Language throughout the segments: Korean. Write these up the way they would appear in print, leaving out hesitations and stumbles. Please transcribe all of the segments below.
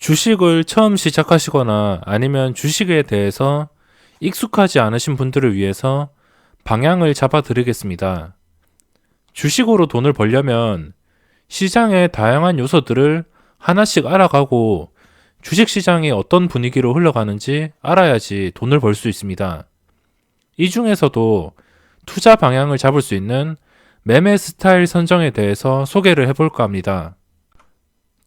주식을 처음 시작하시거나 아니면 주식에 대해서 익숙하지 않으신 분들을 위해서 방향을 잡아 드리겠습니다. 주식으로 돈을 벌려면 시장의 다양한 요소들을 하나씩 알아가고 주식시장이 어떤 분위기로 흘러가는지 알아야지 돈을 벌 수 있습니다. 이 중에서도 투자 방향을 잡을 수 있는 매매 스타일 선정에 대해서 소개를 해볼까 합니다.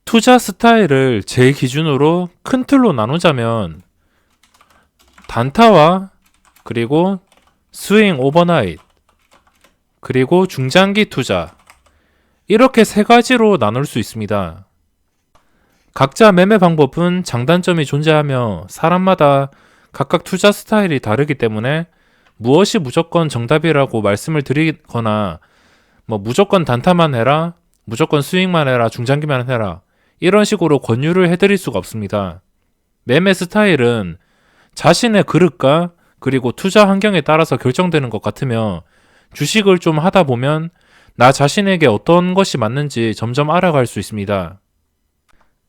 투자 스타일을 제 기준으로 큰 틀로 나누자면 단타와 그리고 스윙 오버나잇 그리고 중장기 투자 이렇게 세 가지로 나눌 수 있습니다. 각자 매매 방법은 장단점이 존재하며 사람마다 각각 투자 스타일이 다르기 때문에 무엇이 무조건 정답이라고 말씀을 드리거나 무조건 단타만 해라, 무조건 스윙만 해라, 중장기만 해라 이런 식으로 권유를 해드릴 수가 없습니다. 매매 스타일은 자신의 그릇과 그리고 투자 환경에 따라서 결정되는 것 같으며 주식을 좀 하다 보면 나 자신에게 어떤 것이 맞는지 점점 알아갈 수 있습니다.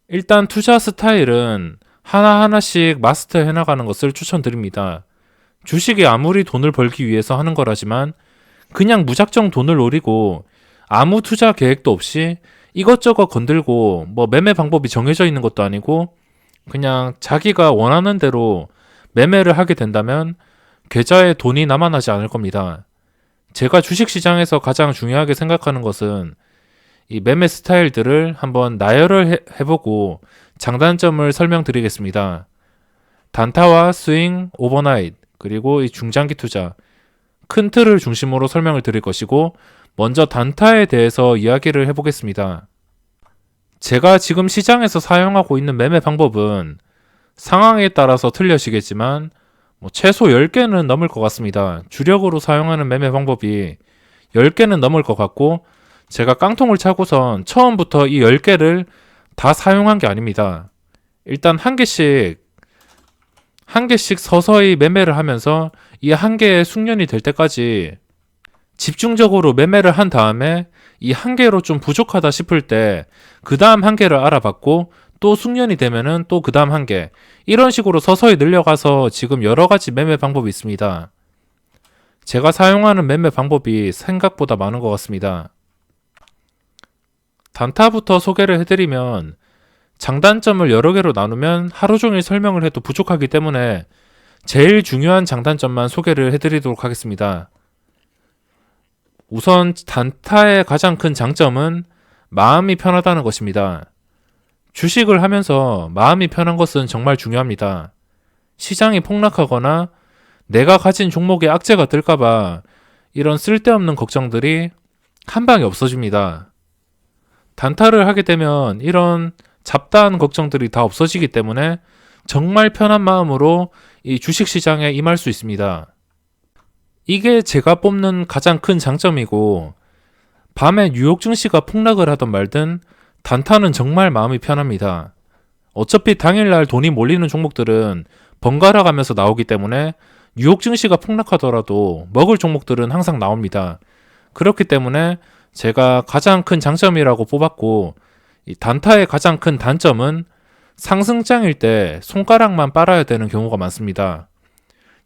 일단 투자 스타일은 하나하나씩 마스터 해나가는 것을 추천드립니다. 주식이 아무리 돈을 벌기 위해서 하는 거라지만 그냥 무작정 돈을 노리고 아무 투자 계획도 없이 이것저것 건들고 매매 방법이 정해져 있는 것도 아니고 그냥 자기가 원하는 대로 매매를 하게 된다면 계좌에 돈이 남아나지 않을 겁니다. 제가 주식시장에서 가장 중요하게 생각하는 것은 이 매매 스타일들을 한번 나열을 해보고 장단점을 설명드리겠습니다. 단타와 스윙, 오버나잇, 그리고 이 중장기 투자 큰 틀을 중심으로 설명을 드릴 것이고 먼저 단타에 대해서 이야기를 해보겠습니다. 제가 지금 시장에서 사용하고 있는 매매 방법은 상황에 따라서 틀려지겠지만 최소 10개는 넘을 것 같습니다. 주력으로 사용하는 매매 방법이 10개는 넘을 것 같고 제가 깡통을 차고선 처음부터 이 10개를 다 사용한 게 아닙니다. 일단 한 개씩 서서히 매매를 하면서 이 한 개의 숙련이 될 때까지 집중적으로 매매를 한 다음에 이 한 개로 좀 부족하다 싶을 때 그 다음 한 개를 알아봤고 또 숙련이 되면은 또 그 다음 한 개 이런 식으로 서서히 늘려가서 지금 여러 가지 매매 방법이 있습니다. 제가 사용하는 매매 방법이 생각보다 많은 것 같습니다. 단타부터 소개를 해드리면 장단점을 여러 개로 나누면 하루 종일 설명을 해도 부족하기 때문에 제일 중요한 장단점만 소개를 해드리도록 하겠습니다. 우선 단타의 가장 큰 장점은 마음이 편하다는 것입니다. 주식을 하면서 마음이 편한 것은 정말 중요합니다. 시장이 폭락하거나 내가 가진 종목에 악재가 뜰까봐 이런 쓸데없는 걱정들이 한 방에 없어집니다. 단타를 하게 되면 이런 잡다한 걱정들이 다 없어지기 때문에 정말 편한 마음으로 이 주식시장에 임할 수 있습니다. 이게 제가 뽑는 가장 큰 장점이고 밤에 뉴욕 증시가 폭락을 하던 말든 단타는 정말 마음이 편합니다. 어차피 당일날 돈이 몰리는 종목들은 번갈아 가면서 나오기 때문에 뉴욕 증시가 폭락하더라도 먹을 종목들은 항상 나옵니다. 그렇기 때문에 제가 가장 큰 장점이라고 뽑았고 이 단타의 가장 큰 단점은 상승장일 때 손가락만 빨아야 되는 경우가 많습니다.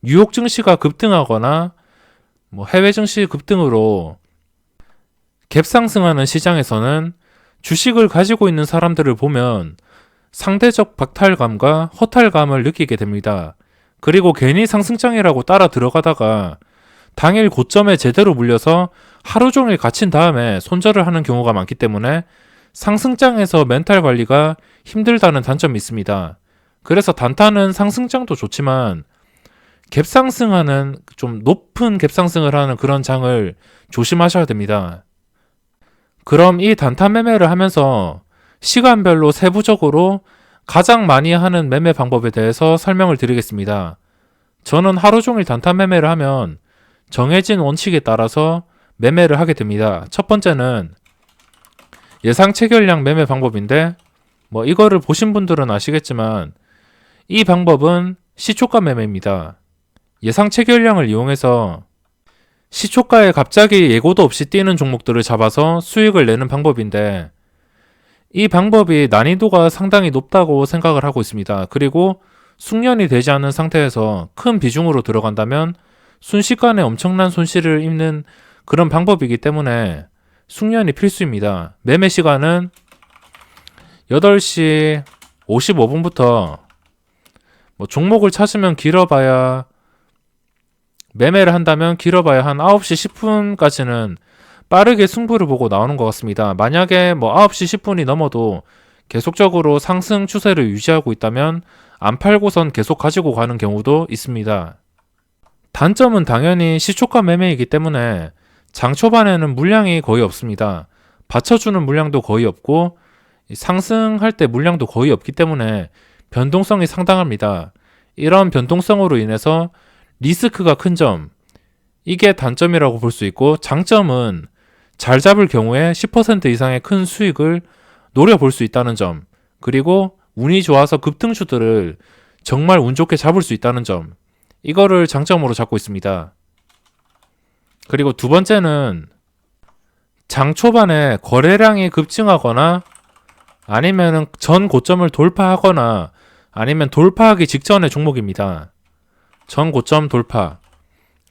뉴욕 증시가 급등하거나 해외 증시 급등으로 갭상승하는 시장에서는 주식을 가지고 있는 사람들을 보면 상대적 박탈감과 허탈감을 느끼게 됩니다. 그리고 괜히 상승장이라고 따라 들어가다가 당일 고점에 제대로 물려서 하루 종일 갇힌 다음에 손절을 하는 경우가 많기 때문에 상승장에서 멘탈 관리가 힘들다는 단점이 있습니다. 그래서 단타는 상승장도 좋지만 갭상승하는 좀 높은 갭상승을 하는 그런 장을 조심하셔야 됩니다. 그럼 이 단타 매매를 하면서 시간별로 세부적으로 가장 많이 하는 매매 방법에 대해서 설명을 드리겠습니다. 저는 하루 종일 단타 매매를 하면 정해진 원칙에 따라서 매매를 하게 됩니다. 첫 번째는 예상 체결량 매매 방법인데 이거를 보신 분들은 아시겠지만 이 방법은 시초가 매매입니다. 예상 체결량을 이용해서 시초가에 갑자기 예고도 없이 뛰는 종목들을 잡아서 수익을 내는 방법인데 이 방법이 난이도가 상당히 높다고 생각을 하고 있습니다. 그리고 숙련이 되지 않은 상태에서 큰 비중으로 들어간다면 순식간에 엄청난 손실을 입는 그런 방법이기 때문에 숙련이 필수입니다. 매매 시간은 8시 55분부터 종목을 찾으면 길어봐야 매매를 한다면 길어봐야 한 9시 10분까지는 빠르게 승부를 보고 나오는 것 같습니다. 만약에 9시 10분이 넘어도 계속적으로 상승 추세를 유지하고 있다면 안 팔고선 계속 가지고 가는 경우도 있습니다. 단점은 당연히 시초가 매매이기 때문에 장 초반에는 물량이 거의 없습니다. 받쳐주는 물량도 거의 없고 상승할 때 물량도 거의 없기 때문에 변동성이 상당합니다. 이런 변동성으로 인해서 리스크가 큰 점, 이게 단점이라고 볼 수 있고, 장점은 잘 잡을 경우에 10% 이상의 큰 수익을 노려볼 수 있다는 점, 그리고 운이 좋아서 급등주들을 정말 운 좋게 잡을 수 있다는 점, 이거를 장점으로 잡고 있습니다. 그리고 두 번째는 장 초반에 거래량이 급증하거나 아니면 전 고점을 돌파하거나 아니면 돌파하기 직전의 종목입니다. 전 고점 돌파,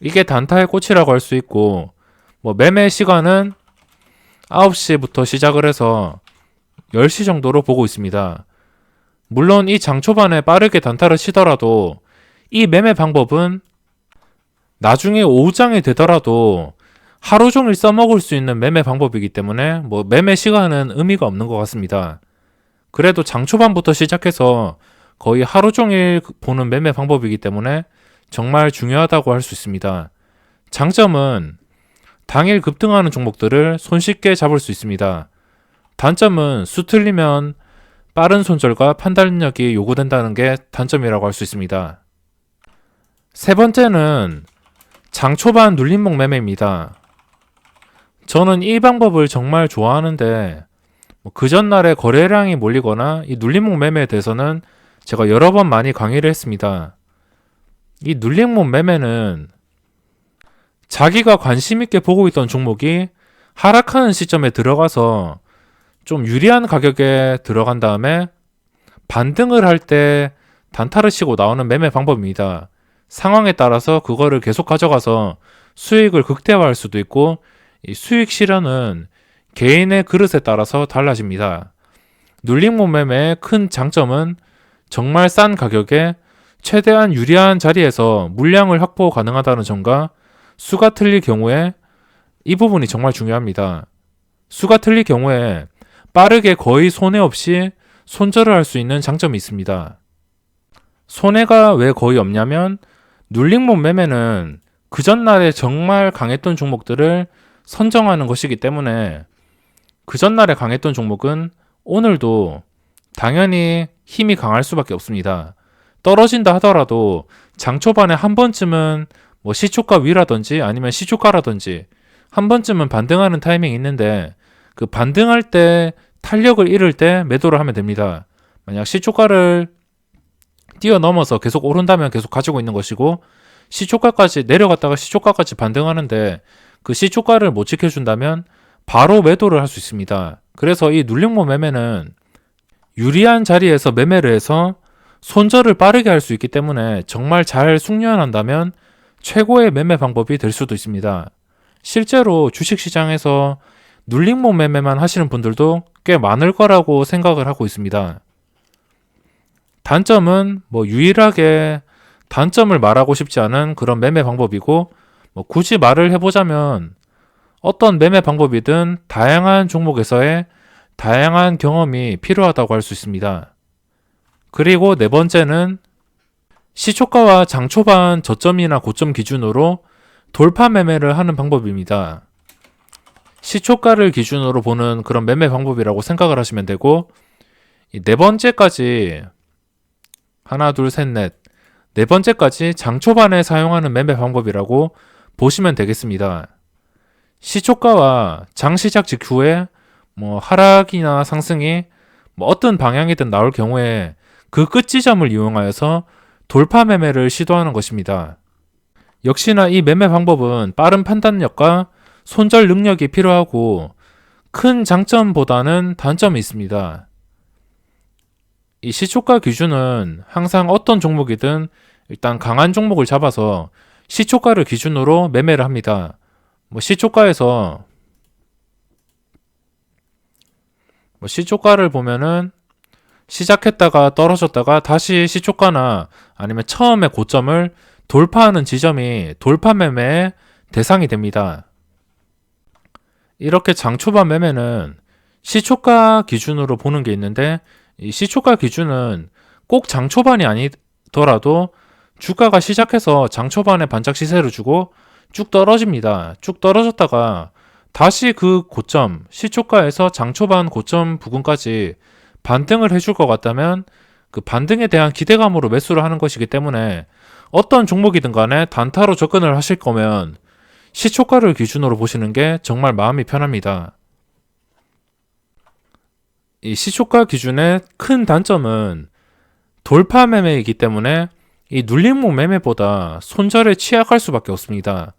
이게 단타의 꽃이라고 할 수 있고, 매매 시간은 9시부터 시작을 해서 10시 정도로 보고 있습니다. 물론 이 장 초반에 빠르게 단타를 치더라도 이 매매 방법은 나중에 오후장이 되더라도 하루 종일 써먹을 수 있는 매매 방법이기 때문에 매매 시간은 의미가 없는 것 같습니다. 그래도 장 초반부터 시작해서 거의 하루 종일 보는 매매 방법이기 때문에 정말 중요하다고 할 수 있습니다. 장점은 당일 급등하는 종목들을 손쉽게 잡을 수 있습니다. 단점은 수 틀리면 빠른 손절과 판단력이 요구된다는 게 단점이라고 할 수 있습니다. 세 번째는 장 초반 눌림목 매매입니다. 저는 이 방법을 정말 좋아하는데 그 전날에 거래량이 몰리거나 이 눌림목 매매에 대해서는 제가 여러 번 많이 강의를 했습니다. 이 눌림목 매매는 자기가 관심 있게 보고 있던 종목이 하락하는 시점에 들어가서 좀 유리한 가격에 들어간 다음에 반등을 할 때 단타를 치고 나오는 매매 방법입니다. 상황에 따라서 그거를 계속 가져가서 수익을 극대화할 수도 있고, 이 수익 실현은 개인의 그릇에 따라서 달라집니다. 눌림목 매매의 큰 장점은 정말 싼 가격에 최대한 유리한 자리에서 물량을 확보 가능하다는 점과 수가 틀릴 경우에 이 부분이 정말 중요합니다. 수가 틀릴 경우에 빠르게 거의 손해 없이 손절을 할 수 있는 장점이 있습니다. 손해가 왜 거의 없냐면 눌림목 매매는 그 전날에 정말 강했던 종목들을 선정하는 것이기 때문에 그 전날에 강했던 종목은 오늘도 당연히 힘이 강할 수밖에 없습니다. 떨어진다 하더라도 장 초반에 한 번쯤은 시초가 위라든지 아니면 시초가라든지 한 번쯤은 반등하는 타이밍이 있는데 그 반등할 때 탄력을 잃을 때 매도를 하면 됩니다. 만약 시초가를 뛰어넘어서 계속 오른다면 계속 가지고 있는 것이고, 시초가까지 내려갔다가 시초가까지 반등하는데 그 시초가를 못 지켜준다면 바로 매도를 할 수 있습니다. 그래서 이 눌림목 매매는 유리한 자리에서 매매를 해서 손절을 빠르게 할 수 있기 때문에 정말 잘 숙련한다면 최고의 매매 방법이 될 수도 있습니다. 실제로 주식시장에서 눌림목 매매만 하시는 분들도 꽤 많을 거라고 생각을 하고 있습니다. 단점은 유일하게 단점을 말하고 싶지 않은 그런 매매 방법이고, 굳이 말을 해보자면 어떤 매매 방법이든 다양한 종목에서의 다양한 경험이 필요하다고 할 수 있습니다. 그리고 네 번째는 시초가와 장초반 저점이나 고점 기준으로 돌파 매매를 하는 방법입니다. 시초가를 기준으로 보는 그런 매매 방법이라고 생각을 하시면 되고, 이 네 번째까지 하나 둘 셋 넷 네 번째까지 장초반에 사용하는 매매 방법이라고 보시면 되겠습니다. 시초가와 장 시작 직후에 하락이나 상승이 어떤 방향이든 나올 경우에 그 끝 지점을 이용하여서 돌파 매매를 시도하는 것입니다. 역시나 이 매매 방법은 빠른 판단력과 손절 능력이 필요하고 큰 장점보다는 단점이 있습니다. 이 시초가 기준은 항상 어떤 종목이든 일단 강한 종목을 잡아서 시초가를 기준으로 매매를 합니다. 시초가에서 시초가를 보면은 시작했다가 떨어졌다가 다시 시초가나 아니면 처음에 고점을 돌파하는 지점이 돌파 매매의 대상이 됩니다. 이렇게 장 초반 매매는 시초가 기준으로 보는 게 있는데, 이 시초가 기준은 꼭 장 초반이 아니더라도 주가가 시작해서 장 초반에 반짝 시세를 주고 쭉 떨어집니다. 쭉 떨어졌다가 다시 그 고점, 시초가에서 장 초반 고점 부근까지 반등을 해줄 것 같다면 그 반등에 대한 기대감으로 매수를 하는 것이기 때문에 어떤 종목이든 간에 단타로 접근을 하실 거면 시초가를 기준으로 보시는 게 정말 마음이 편합니다. 이 시초가 기준의 큰 단점은 돌파 매매이기 때문에 이 눌림목 매매보다 손절에 취약할 수밖에 없습니다.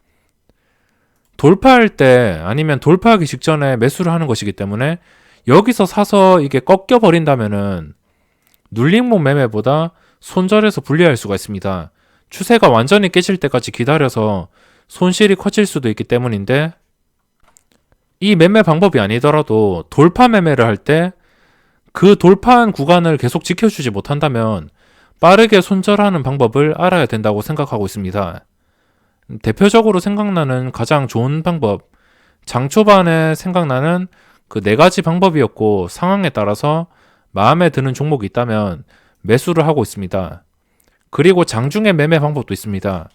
돌파할 때 아니면 돌파하기 직전에 매수를 하는 것이기 때문에 여기서 사서 이게 꺾여 버린다면은 눌림목 매매보다 손절에서 불리할 수가 있습니다. 추세가 완전히 깨질 때까지 기다려서 손실이 커질 수도 있기 때문인데, 이 매매 방법이 아니더라도 돌파 매매를 할 때 그 돌파한 구간을 계속 지켜주지 못한다면 빠르게 손절하는 방법을 알아야 된다고 생각하고 있습니다. 대표적으로 생각나는 가장 좋은 방법, 장 초반에 생각나는 그 4가지 방법이었고, 상황에 따라서 마음에 드는 종목이 있다면 매수를 하고 있습니다. 그리고 장중에 매매 방법도 있습니다.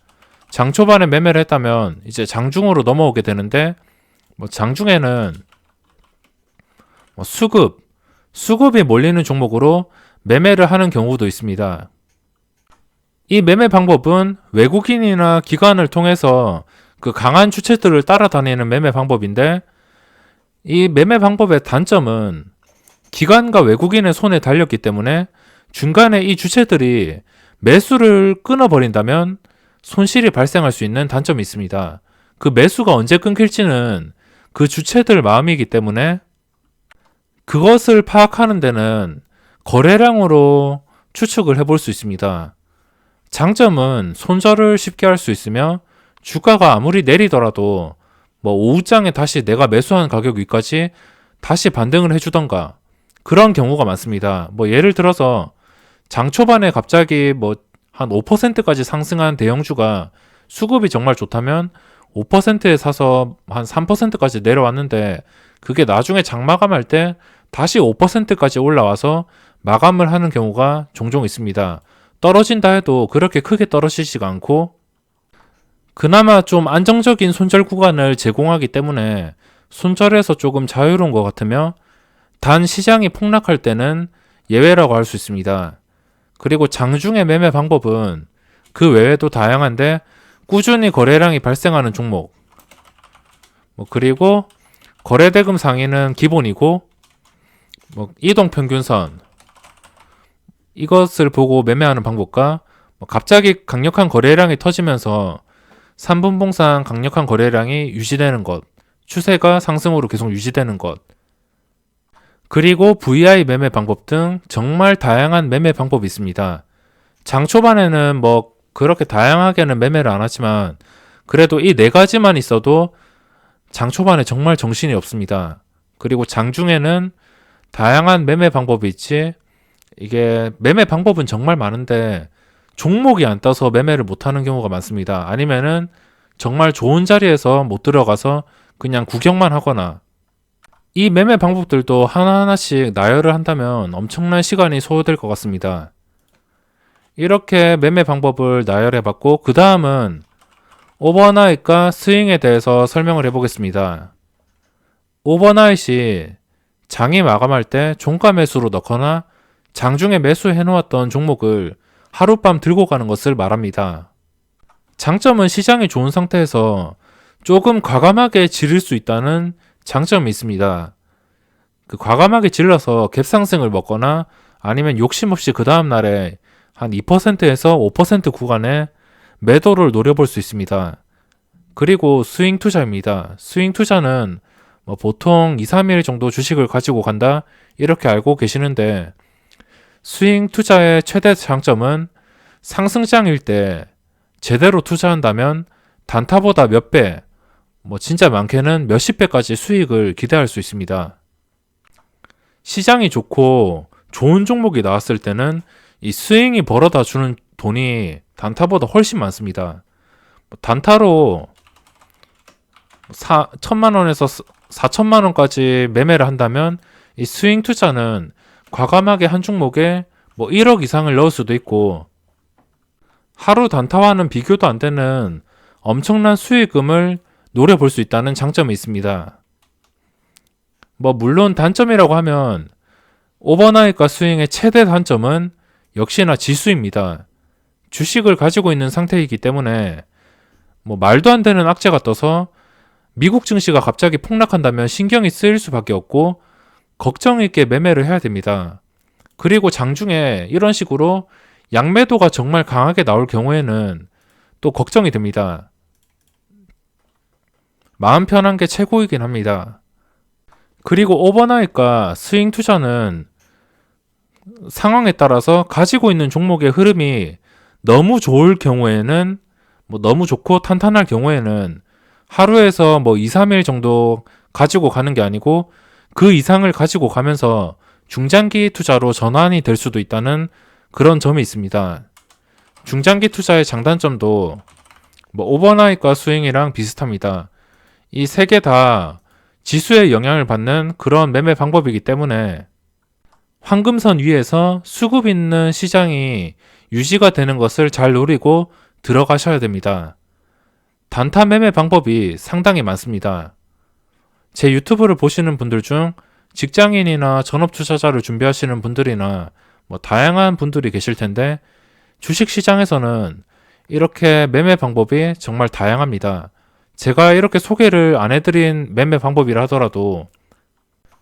장 초반에 매매를 했다면 이제 장중으로 넘어오게 되는데, 장중에는 수급이 몰리는 종목으로 매매를 하는 경우도 있습니다. 이 매매 방법은 외국인이나 기관을 통해서 그 강한 주체들을 따라다니는 매매 방법인데, 이 매매 방법의 단점은 기관과 외국인의 손에 달렸기 때문에 중간에 이 주체들이 매수를 끊어버린다면 손실이 발생할 수 있는 단점이 있습니다. 그 매수가 언제 끊길지는 그 주체들 마음이기 때문에 그것을 파악하는 데는 거래량으로 추측을 해볼 수 있습니다. 장점은 손절을 쉽게 할 수 있으며 주가가 아무리 내리더라도 오후장에 다시 내가 매수한 가격 위까지 다시 반등을 해주던가 그런 경우가 많습니다. 예를 들어서 장 초반에 갑자기 한 5%까지 상승한 대형주가 수급이 정말 좋다면 5%에 사서 한 3%까지 내려왔는데, 그게 나중에 장 마감할 때 다시 5%까지 올라와서 마감을 하는 경우가 종종 있습니다. 떨어진다 해도 그렇게 크게 떨어지지가 않고 그나마 좀 안정적인 손절 구간을 제공하기 때문에 손절에서 조금 자유로운 것 같으며, 단 시장이 폭락할 때는 예외라고 할 수 있습니다. 그리고 장중의 매매 방법은 그 외에도 다양한데, 꾸준히 거래량이 발생하는 종목, 그리고 거래대금 상위는 기본이고, 이동평균선, 이것을 보고 매매하는 방법과 갑자기 강력한 거래량이 터지면서 3분봉상 강력한 거래량이 유지되는 것, 추세가 상승으로 계속 유지되는 것, 그리고 VI 매매 방법 등 정말 다양한 매매 방법이 있습니다. 장 초반에는 그렇게 다양하게는 매매를 안 하지만 그래도 이 4가지만 있어도 장 초반에 정말 정신이 없습니다. 그리고 장중에는 다양한 매매 방법이 있지, 이게 매매 방법은 정말 많은데 종목이 안 떠서 매매를 못하는 경우가 많습니다. 아니면은 정말 좋은 자리에서 못 들어가서 그냥 구경만 하거나, 이 매매 방법들도 하나하나씩 나열을 한다면 엄청난 시간이 소요될 것 같습니다. 이렇게 매매 방법을 나열해봤고, 그 다음은 오버나잇과 스윙에 대해서 설명을 해보겠습니다. 오버나잇이 장이 마감할 때 종가 매수로 넣거나 장중에 매수해놓았던 종목을 하룻밤 들고 가는 것을 말합니다. 장점은 시장이 좋은 상태에서 조금 과감하게 지를 수 있다는 장점이 있습니다. 그 과감하게 질러서 갭상승을 먹거나 아니면 욕심 없이 그 다음 날에 한 2%에서 5% 구간에 매도를 노려볼 수 있습니다. 그리고 스윙 투자입니다. 스윙 투자는 보통 2, 3일 정도 주식을 가지고 간다 이렇게 알고 계시는데 스윙 투자의 최대 장점은 상승장일 때 제대로 투자한다면 단타보다 몇 배, 진짜 많게는 몇십 배까지 수익을 기대할 수 있습니다. 시장이 좋고 좋은 종목이 나왔을 때는 이 스윙이 벌어다 주는 돈이 단타보다 훨씬 많습니다. 단타로 1,000만 원에서 4천만 원까지 매매를 한다면 이 스윙 투자는 과감하게 한 종목에 1억 이상을 넣을 수도 있고 하루 단타와는 비교도 안 되는 엄청난 수익금을 노려볼 수 있다는 장점이 있습니다. 물론 단점이라고 하면 오버나잇과 스윙의 최대 단점은 역시나 지수입니다. 주식을 가지고 있는 상태이기 때문에 말도 안 되는 악재가 떠서 미국 증시가 갑자기 폭락한다면 신경이 쓰일 수밖에 없고 걱정 있게 매매를 해야 됩니다. 그리고 장중에 이런 식으로 양매도가 정말 강하게 나올 경우에는 또 걱정이 됩니다. 마음 편한 게 최고이긴 합니다. 그리고 오버나잇과 스윙 투자는 상황에 따라서 가지고 있는 종목의 흐름이 너무 좋을 경우에는 너무 좋고 탄탄할 경우에는 하루에서 2, 3일 정도 가지고 가는 게 아니고 그 이상을 가지고 가면서 중장기 투자로 전환이 될 수도 있다는 그런 점이 있습니다. 중장기 투자의 장단점도 오버나잇과 스윙이랑 비슷합니다. 이 세 개 다 지수의 영향을 받는 그런 매매 방법이기 때문에 황금선 위에서 수급 있는 시장이 유지가 되는 것을 잘 노리고 들어가셔야 됩니다. 단타 매매 방법이 상당히 많습니다. 제 유튜브를 보시는 분들 중 직장인이나 전업 투자자를 준비하시는 분들이나 다양한 분들이 계실 텐데 주식시장에서는 이렇게 매매 방법이 정말 다양합니다. 제가 이렇게 소개를 안 해드린 매매 방법이라 하더라도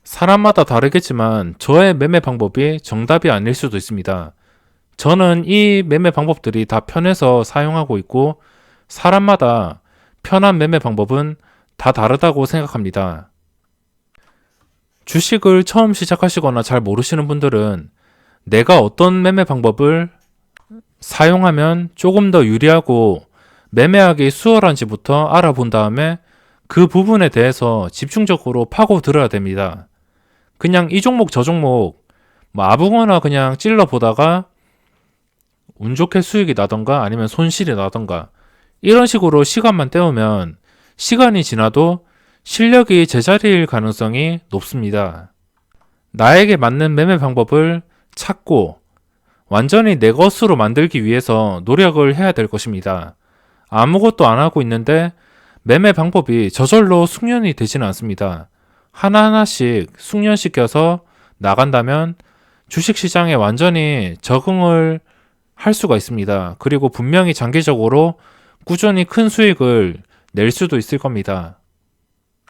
사람마다 다르겠지만 저의 매매 방법이 정답이 아닐 수도 있습니다. 저는 이 매매 방법들이 다 편해서 사용하고 있고 사람마다 편한 매매 방법은 다 다르다고 생각합니다. 주식을 처음 시작하시거나 잘 모르시는 분들은 내가 어떤 매매 방법을 사용하면 조금 더 유리하고 매매하기 수월한지부터 알아본 다음에 그 부분에 대해서 집중적으로 파고 들어야 됩니다. 그냥 이 종목 저 종목 아무거나 그냥 찔러 보다가 운 좋게 수익이 나던가 아니면 손실이 나던가 이런 식으로 시간만 때우면 시간이 지나도 실력이 제자리일 가능성이 높습니다. 나에게 맞는 매매 방법을 찾고 완전히 내 것으로 만들기 위해서 노력을 해야 될 것입니다. 아무것도 안 하고 있는데 매매 방법이 저절로 숙련이 되지는 않습니다. 하나하나씩 숙련시켜서 나간다면 주식시장에 완전히 적응을 할 수가 있습니다. 그리고 분명히 장기적으로 꾸준히 큰 수익을 낼 수도 있을 겁니다.